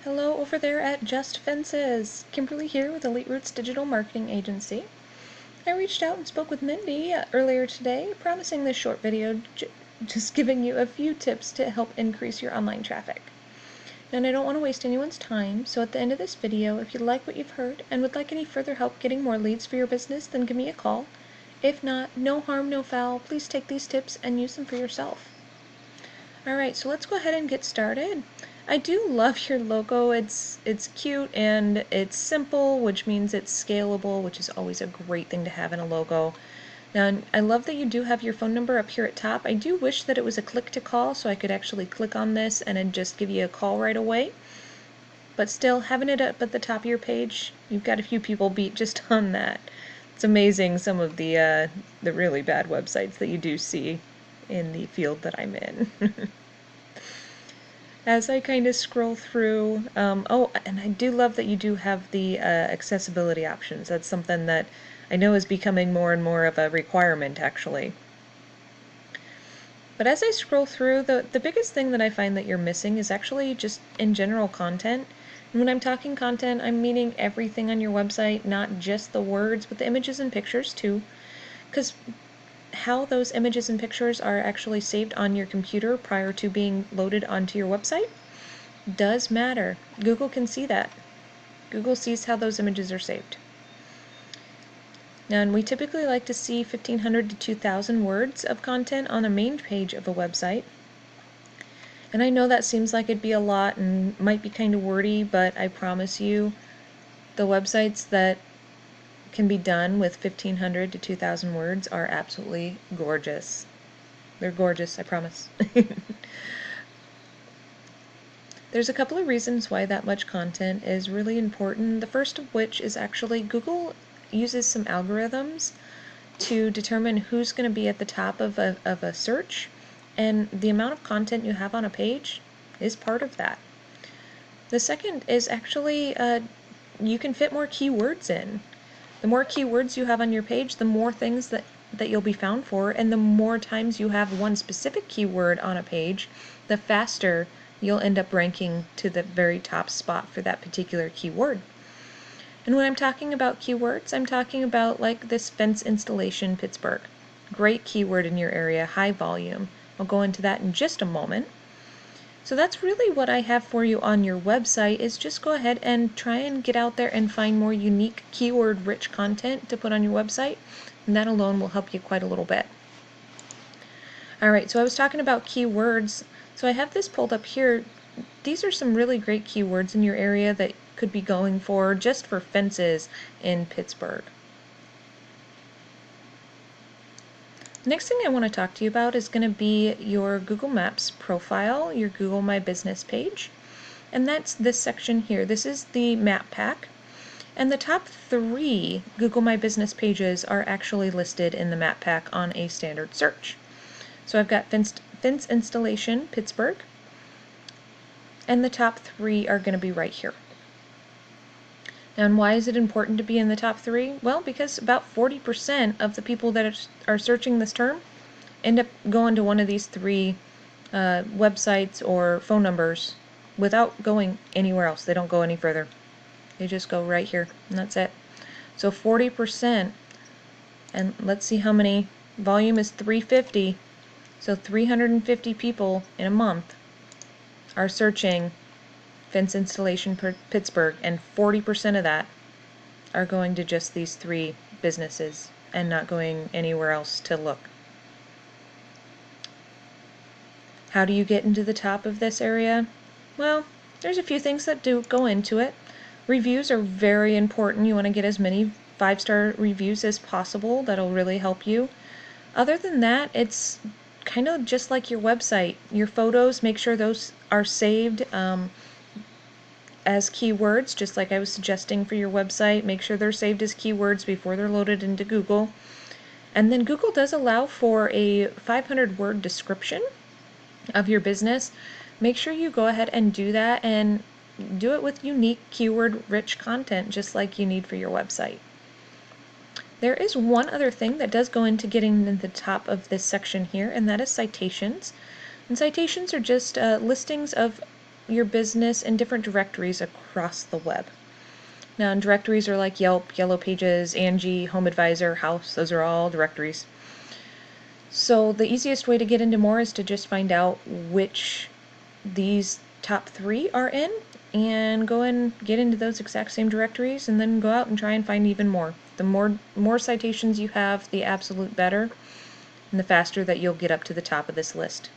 Hello over there at Just Fences. Kimberly here with Elite Roots Digital Marketing Agency. I reached out and spoke with Mindy earlier today, promising this short video just giving you a few tips to help increase your online traffic. And I don't want to waste anyone's time, so at the end of this video, if you like what you've heard and would like any further help getting more leads for your business, then give me a call. If not, no harm, no foul. Please take these tips and use them for yourself. Alright, so let's go ahead and get started. I do love your logo. It's cute and it's simple, which means it's scalable, which is always a great thing to have in a logo. Now, I love that you do have your phone number up here at top. I do wish that it was a click to call so I could actually click on this and then just give you a call right away. But still, having it up at the top of your page, you've got a few people beat just on that. It's amazing some of the really bad websites that you do see in the field that I'm in. As I kind of scroll through, oh, and I do love that you do have the accessibility options. That's something that I know is becoming more and more of a requirement, actually. But as I scroll through, the biggest thing that I find that you're missing is actually just in general content. And when I'm talking content, I'm meaning everything on your website, not just the words, but the images and pictures too. Because how those images and pictures are actually saved on your computer prior to being loaded onto your website does matter. Google can see that. Google sees how those images are saved. Now, and we typically like to see 1,500 to 2,000 words of content on a main page of a website. And I know that seems like it'd be a lot and might be kind of wordy, but I promise you, the websites that can be done with 1,500 to 2,000 words are absolutely gorgeous. They're gorgeous, I promise. There's a couple of reasons why that much content is really important. The first of which is actually Google uses some algorithms to determine who's going to be at the top of a search, and the amount of content you have on a page is part of that. The second is actually you can fit more keywords in. The more keywords you have on your page, the more things that you'll be found for, and the more times you have one specific keyword on a page, the faster you'll end up ranking to the very top spot for that particular keyword. And when I'm talking about keywords, I'm talking about like this fence installation Pittsburgh. Great keyword in your area, high volume. I'll go into that in just a moment. So that's really what I have for you on your website, is just go ahead and try and get out there and find more unique keyword-rich content to put on your website, and that alone will help you quite a little bit. Alright, so I was talking about keywords, so I have this pulled up here. These are some really great keywords in your area that could be going for just for fences in Pittsburgh. The next thing I want to talk to you about is going to be your Google Maps profile, your Google My Business page. And that's this section here. This is the map pack. And the top 3 Google My Business pages are actually listed in the map pack on a standard search. So I've got fence installation Pittsburgh, and the top 3 are going to be right here. And why is it important to be in the top 3? Well, because about 40% of the people that are searching this term end up going to one of these 3 websites or phone numbers without going anywhere else. They don't go any further. They just go right here, and that's it. So 40%, and let's see how many. Volume is 350, so 350 people in a month are searching fence installation Pittsburgh, and 40% of that are going to just these 3 businesses and not going anywhere else to look. How do you get into the top of this area? Well, there's a few things that do go into it. Reviews are very important. You want to get as many 5-star reviews as possible. That'll really help you. Other than that, it's kind of just like your website. Your photos, make sure those are saved as keywords, just like I was suggesting for your website. Make sure they're saved as keywords before they're loaded into Google. And then Google does allow for a 500-word description of your business. Make sure you go ahead and do that, and do it with unique keyword-rich content just like you need for your website. There is one other thing that does go into getting to the top of this section here, and that is citations. And citations are just listings of your business in different directories across the web. Now, directories are like Yelp, Yellow Pages, Angie, Home Advisor, House. Those are all directories. So the easiest way to get into more is to just find out which these top 3 are in, and go and get into those exact same directories, and then go out and try and find even more. The more citations you have, the absolute better, and the faster that you'll get up to the top of this list.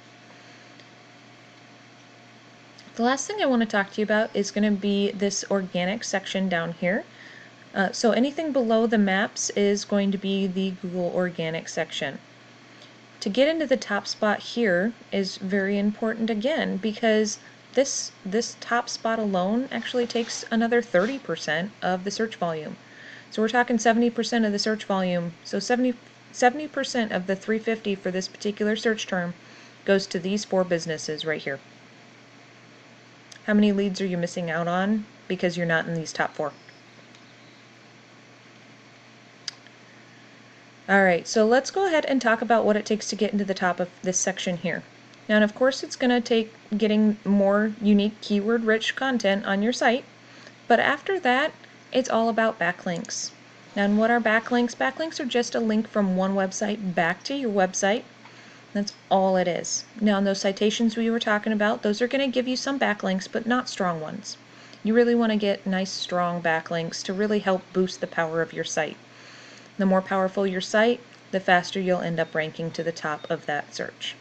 The last thing I want to talk to you about is going to be this organic section down here. So anything below the maps is going to be the Google Organic section. To get into the top spot here is very important again, because this top spot alone actually takes another 30% of the search volume. So we're talking 70% of the search volume. So 70% of the 350 for this particular search term goes to these 4 businesses right here. How many leads are you missing out on because you're not in these top 4? Alright, so let's go ahead and talk about what it takes to get into the top of this section here. Now, and of course, it's going to take getting more unique keyword-rich content on your site, but after that, it's all about backlinks. Now, and what are backlinks? Backlinks are just a link from one website back to your website. That's all it is. Now, in those citations we were talking about, those are going to give you some backlinks, but not strong ones. You really want to get nice, strong backlinks to really help boost the power of your site. The more powerful your site, the faster you'll end up ranking to the top of that search.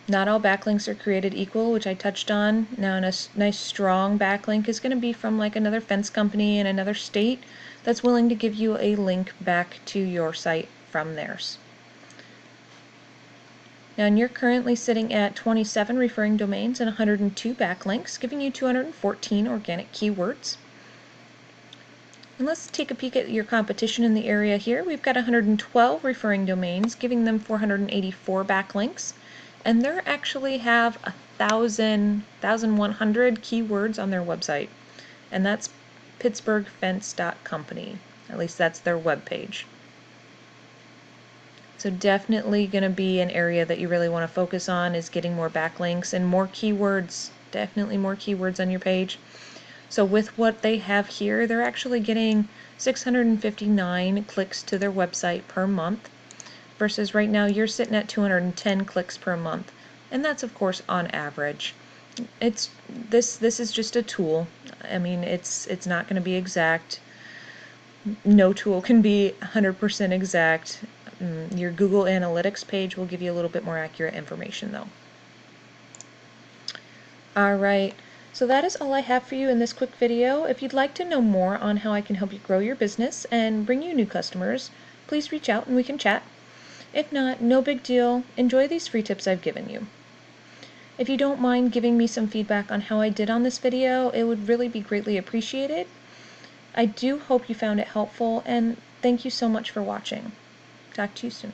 Not all backlinks are created equal, which I touched on. Now, a nice strong backlink is going to be from like another fence company in another state that's willing to give you a link back to your site from theirs. Now, and you're currently sitting at 27 referring domains and 102 backlinks, giving you 214 organic keywords. And let's take a peek at your competition in the area here. We've got 112 referring domains, giving them 484 backlinks. And they actually have 1,100 keywords on their website. And that's pittsburghfence.company. At least that's their webpage. So definitely going to be an area that you really want to focus on, is getting more backlinks and more keywords. Definitely more keywords on your page. So with what they have here, they're actually getting 659 clicks to their website per month, versus right now you're sitting at 210 clicks per month. And that's of course on average. This is just a tool. I mean, it's not going to be exact. No tool can be 100% exact. Your Google Analytics page will give you a little bit more accurate information though. Alright. So that is all I have for you in this quick video. If you'd like to know more on how I can help you grow your business and bring you new customers, please reach out and we can chat. If not, no big deal. Enjoy these free tips I've given you. If you don't mind giving me some feedback on how I did on this video, it would really be greatly appreciated. I do hope you found it helpful, and thank you so much for watching. Talk to you soon.